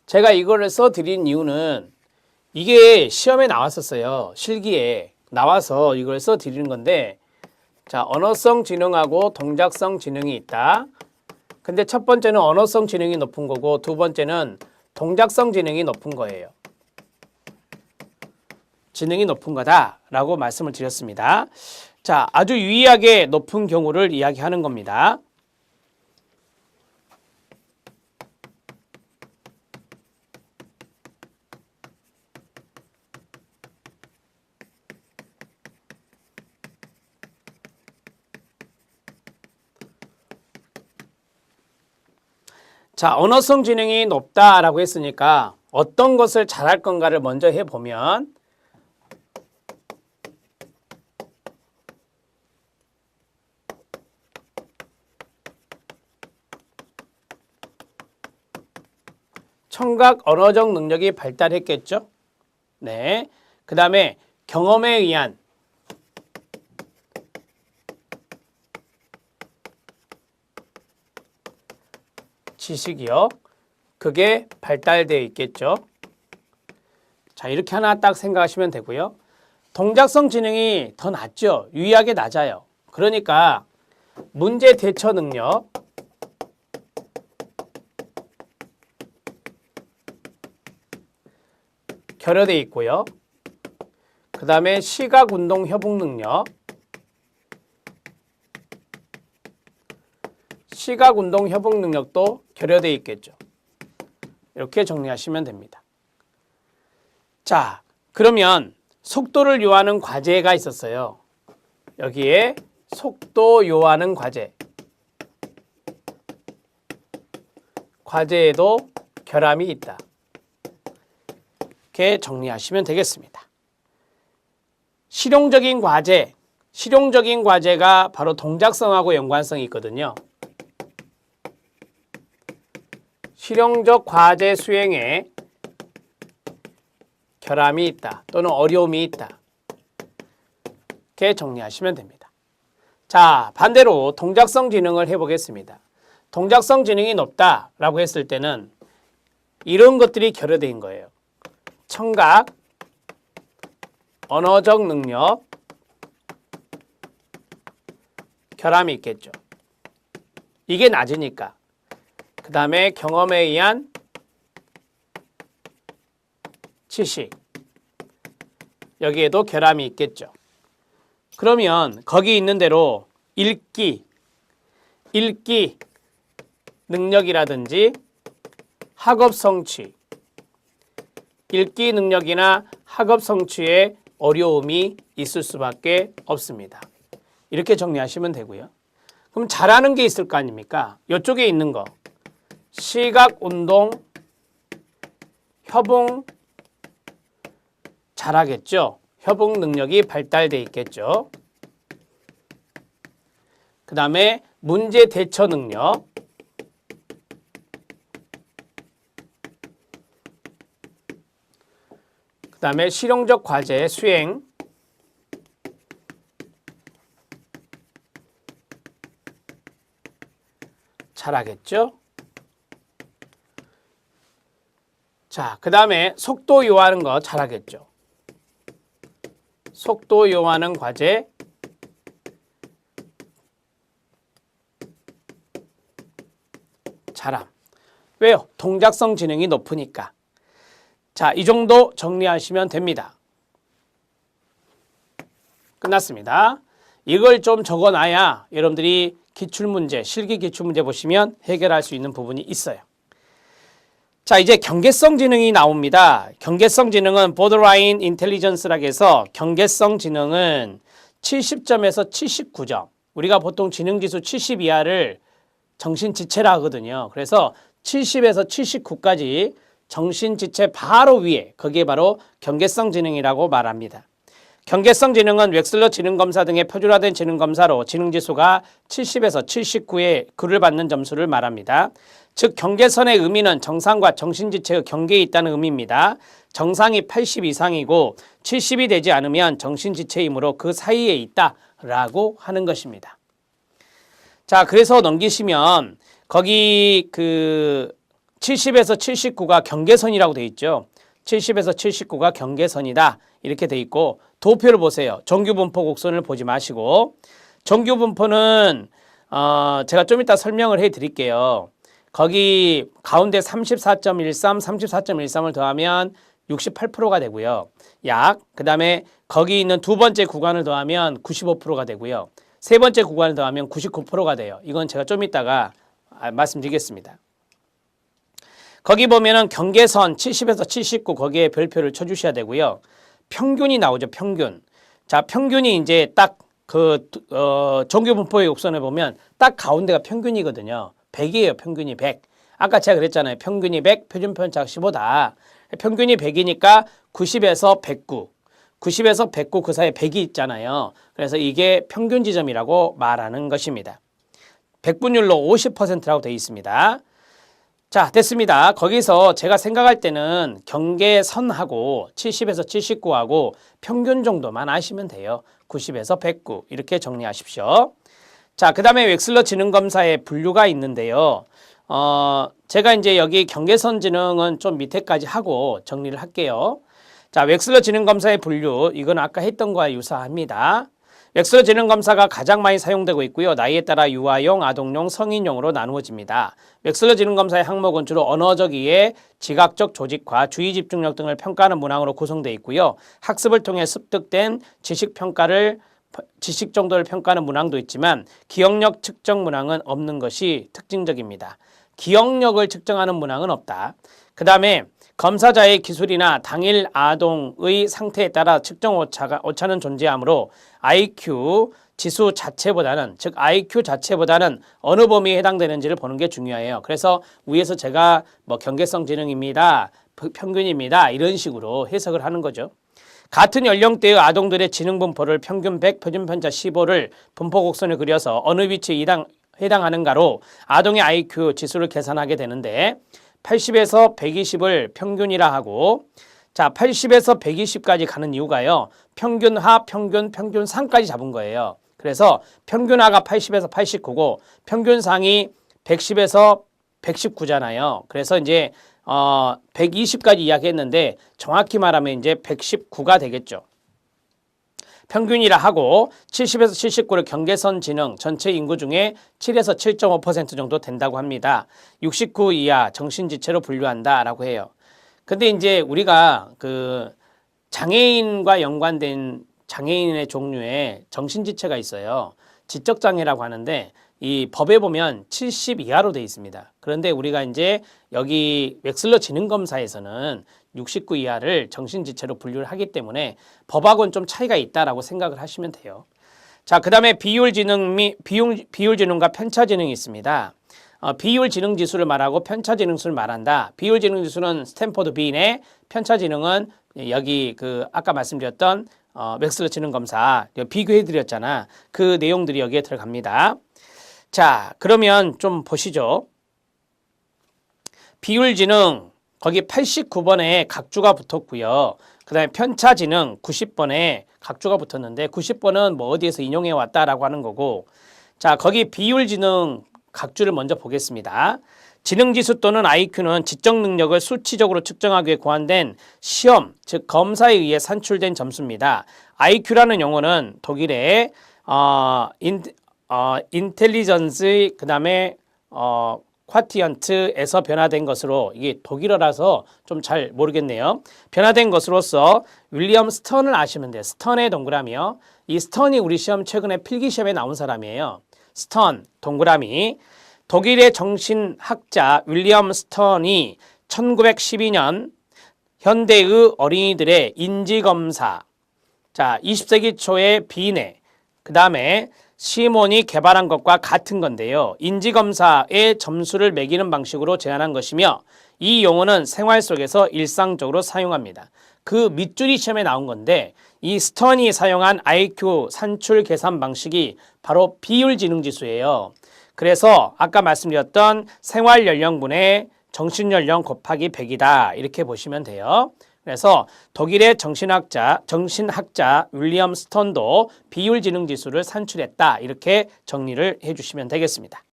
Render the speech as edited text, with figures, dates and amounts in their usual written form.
제가 이거를 써드린 이유는 이게 시험에 나왔었어요. 실기에 나와서 이걸 써드리는 건데, 자, 언어성 지능하고 동작성 지능이 있다. 근데 첫 번째는 언어성 지능이 높은 거고 두 번째는 동작성 지능이 높은 거예요. 지능이 높은 거다라고 말씀을 드렸습니다. 자, 아주 유의하게 높은 경우를 이야기하는 겁니다. 자, 언어성 지능이 높다라고 했으니까 어떤 것을 잘할 건가를 먼저 해보면 청각 언어적 능력이 발달했겠죠? 네. 그 다음에 경험에 의한 지식이요. 그게 발달되어 있겠죠. 자, 이렇게 하나 딱 생각하시면 되고요. 동작성 지능이 더 낮죠. 유의하게 낮아요. 그러니까 문제 대처 능력, 결여되어 있고요. 그 다음에 시각 운동 협응 능력, 시각 운동 협응 능력도 결여되어 있겠죠. 이렇게 정리하시면 됩니다. 자, 그러면 속도를 요하는 과제가 있었어요. 여기에 속도 요하는 과제. 과제에도 결함이 있다. 이렇게 정리하시면 되겠습니다. 실용적인 과제. 실용적인 과제가 바로 동작성하고 연관성이 있거든요. 실용적 과제 수행에 결함이 있다 또는 어려움이 있다. 이렇게 정리하시면 됩니다. 자, 반대로 동작성 지능을 해보겠습니다. 동작성 지능이 높다라고 했을 때는 이런 것들이 결여된 거예요. 청각, 언어적 능력, 결함이 있겠죠. 이게 낮으니까. 그 다음에 경험에 의한 지식. 여기에도 결함이 있겠죠. 그러면 거기 있는 대로 읽기 능력이라든지 학업 성취, 읽기 능력이나 학업 성취에 어려움이 있을 수밖에 없습니다. 이렇게 정리하시면 되고요. 그럼 잘하는 게 있을 거 아닙니까? 이쪽에 있는 거. 시각, 운동, 협응 잘하겠죠. 협응 능력이 발달돼 있겠죠. 그 다음에 문제 대처 능력, 그 다음에 실용적 과제 수행, 잘하겠죠. 자, 그 다음에 속도 요하는 거 잘하겠죠. 속도 요하는 과제, 잘함. 왜요? 동작성 지능이 높으니까. 자, 이 정도 정리하시면 됩니다. 끝났습니다. 이걸 좀 적어놔야 여러분들이 기출문제, 실기 기출문제 보시면 해결할 수 있는 부분이 있어요. 자, 이제 경계성 지능이 나옵니다. 경계성 지능은 borderline intelligence라고 해서 경계성 지능은 70점에서 79점. 우리가 보통 지능지수 70 이하를 정신지체라 하거든요. 그래서 70에서 79까지 정신지체 바로 위에, 그게 바로 경계성 지능이라고 말합니다. 경계성 지능은 웩슬러 지능검사 등의 표준화된 지능검사로 지능지수가 70에서 79의 글을 받는 점수를 말합니다. 즉 경계선의 의미는 정상과 정신지체의 경계에 있다는 의미입니다. 정상이 80 이상이고 70이 되지 않으면 정신지체이므로 그 사이에 있다라고 하는 것입니다. 자, 그래서 넘기시면 거기 그 70에서 79가 경계선이라고 돼 있죠. 70에서 79가 경계선이다. 이렇게 돼 있고 도표를 보세요. 정규분포 곡선을 보지 마시고 정규분포는 제가 좀 이따 설명을 해 드릴게요. 거기 가운데 34.13, 34.13을 더하면 68%가 되고요. 그 다음에 거기 있는 두 번째 구간을 더하면 95%가 되고요. 세 번째 구간을 더하면 99%가 돼요. 이건 제가 좀 이따가 말씀드리겠습니다. 거기 보면은 경계선 70에서 79 거기에 별표를 쳐주셔야 되고요. 평균이 나오죠. 평균. 자, 평균이 이제 딱 정규분포의 곡선을 보면 딱 가운데가 평균이거든요. 100이에요. 평균이 100. 아까 제가 그랬잖아요. 평균이 100, 표준편차가 15다. 평균이 100이니까 90에서 109. 90에서 109 그 사이에 100이 있잖아요. 그래서 이게 평균 지점이라고 말하는 것입니다. 백분율로 50%라고 되어 있습니다. 자, 됐습니다. 거기서 제가 생각할 때는 경계선하고 70에서 79하고 평균 정도만 아시면 돼요. 90에서 109 이렇게 정리하십시오. 자, 그 다음에 웩슬러 지능검사의 분류가 있는데요. 제가 이제 여기 경계선 지능은 좀 밑에까지 하고 정리를 할게요. 자, 웩슬러 지능검사의 분류, 이건 아까 했던 거와 유사합니다. 웩슬러 지능검사가 가장 많이 사용되고 있고요. 나이에 따라 유아용, 아동용, 성인용으로 나누어집니다. 웩슬러 지능검사의 항목은 주로 언어적 이해, 지각적 조직화, 주의 집중력 등을 평가하는 문항으로 구성되어 있고요. 학습을 통해 습득된 지식 정도를 평가하는 문항도 있지만 기억력 측정 문항은 없는 것이 특징적입니다. 기억력을 측정하는 문항은 없다. 그 다음에 검사자의 기술이나 당일 아동의 상태에 따라 측정 오차는 존재하므로 IQ 지수 자체보다는, 즉 IQ 자체보다는 어느 범위에 해당되는지를 보는 게 중요해요. 그래서 위에서 제가 뭐 경계성 지능입니다, 평균입니다 이런 식으로 해석을 하는 거죠. 같은 연령대의 아동들의 지능 분포를 평균 100, 표준편차 15를 분포 곡선을 그려서 어느 위치에 해당하는가로 아동의 IQ 지수를 계산하게 되는데 80에서 120을 평균이라 하고, 자, 80에서 120까지 가는 이유가요. 평균하, 평균상까지 잡은 거예요. 그래서 평균하가 80에서 89고 평균상이 110에서 119잖아요. 그래서 이제 120까지 이야기했는데 정확히 말하면 이제 119가 되겠죠. 평균이라 하고 70에서 79를 경계선 지능 전체 인구 중에 7에서 7.5% 정도 된다고 합니다. 69 이하 정신지체로 분류한다라고 해요. 근데 이제 우리가 그 장애인과 연관된 장애인의 종류에 정신지체가 있어요. 지적장애라고 하는데 이 법에 보면 70 이하로 되어 있습니다. 그런데 우리가 이제 여기 웩슬러 지능검사에서는 69 이하를 정신지체로 분류를 하기 때문에 법하고는 좀 차이가 있다라고 생각을 하시면 돼요. 자, 그 다음에 비율지능과 편차지능이 있습니다. 비율지능지수를 말하고 편차지능수를 말한다. 비율지능지수는 스탠포드 비인의, 편차지능은 여기 아까 말씀드렸던 웩슬러 지능검사 비교해드렸잖아. 그 내용들이 여기에 들어갑니다. 자, 그러면 좀 보시죠. 비율지능 거기 89번에 각주가 붙었고요. 그 다음에 편차지능 90번에 각주가 붙었는데 90번은 뭐 어디에서 인용해 왔다라고 하는 거고, 자, 거기 비율지능 각주를 먼저 보겠습니다. 지능지수 또는 IQ는 지적 능력을 수치적으로 측정하기 위해 고안된 시험, 즉 검사에 의해 산출된 점수입니다. IQ라는 용어는 독일의 인텔리전스 그 다음에 쿼티언트에서 변화된 것으로, 이게 독일어라서 좀 잘 모르겠네요. 변화된 것으로서 윌리엄 스턴을 아시면 돼요. 스턴의 동그라미요. 이 스턴이 우리 시험 최근에 필기시험에 나온 사람이에요. 스턴 동그라미. 독일의 정신학자 윌리엄 스턴이 1912년 현대의 어린이들의 인지검사, 자, 20세기 초의 비내, 그 다음에 시몬이 개발한 것과 같은 건데요. 인지검사의 점수를 매기는 방식으로 제안한 것이며 이 용어는 생활 속에서 일상적으로 사용합니다. 그 밑줄이 시험에 나온 건데 이 스턴이 사용한 IQ 산출 계산 방식이 바로 비율지능지수예요. 그래서 아까 말씀드렸던 생활연령분의 정신연령 곱하기 100이다 이렇게 보시면 돼요. 그래서 독일의 정신학자 윌리엄 스턴도 비율지능지수를 산출했다 이렇게 정리를 해주시면 되겠습니다.